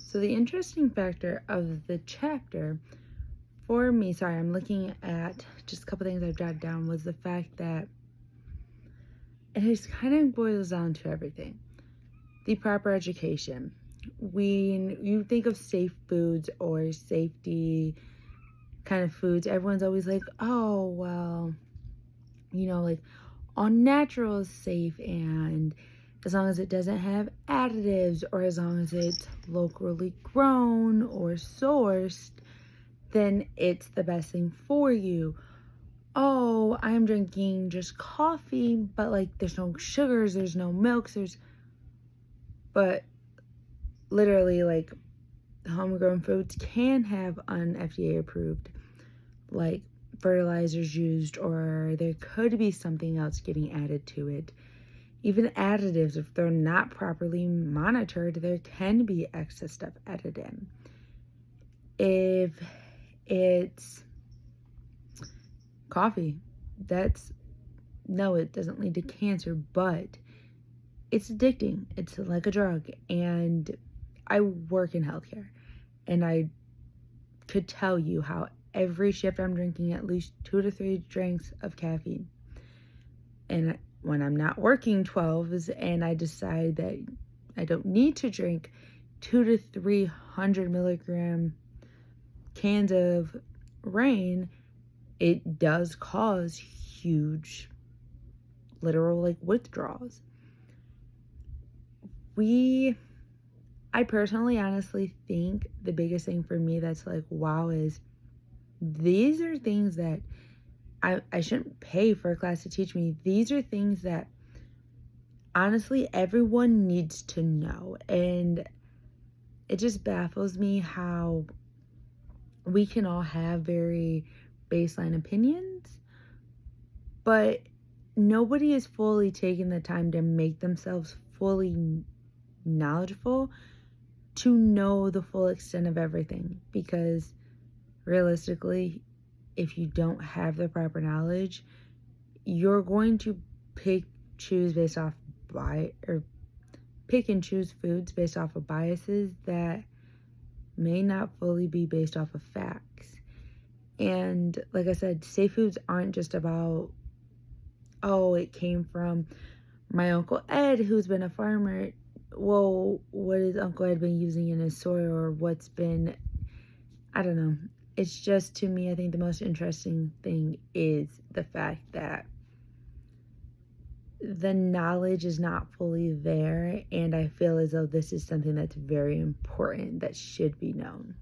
So the interesting factor of the chapter for me, sorry, I'm looking at just a couple things I've jotted down, was the fact that it just kind of boils down to everything. The proper education. When you think of safe foods or safety kind of foods, everyone's always like, oh, well, like all natural is safe, and as long as it doesn't have additives or as long as it's locally grown or sourced, then it's the best thing for you. Oh, I'm drinking just coffee, but like there's no sugars, there's no milks, but literally like homegrown foods can have un-FDA approved like fertilizers used, or there could be something else getting added to it. Even additives, if they're not properly monitored, there can be excess stuff added in. If it's coffee, no, it doesn't lead to cancer, but it's addicting. It's like a drug. And I work in healthcare, and I could tell you how every shift I'm drinking at least 2 to 3 drinks of caffeine. And when I'm not working 12s and I decide that I don't need to drink 2 to 300 milligram cans of rain, it does cause huge literal like withdrawals. I personally honestly think the biggest thing for me that's like wow is these are things that I shouldn't pay for a class to teach me. These are things that honestly everyone needs to know. And it just baffles me how we can all have very baseline opinions, but nobody is fully taking the time to make themselves fully knowledgeable to know the full extent of everything. Because realistically, if you don't have the proper knowledge, you're going to pick and choose foods based off of biases that may not fully be based off of facts. And like I said, safe foods aren't just about, oh, it came from my Uncle Ed who's been a farmer. Well, what has Uncle Ed been using in his soil, or I don't know. It's just, to me, I think the most interesting thing is the fact that the knowledge is not fully there, and I feel as though this is something that's very important that should be known.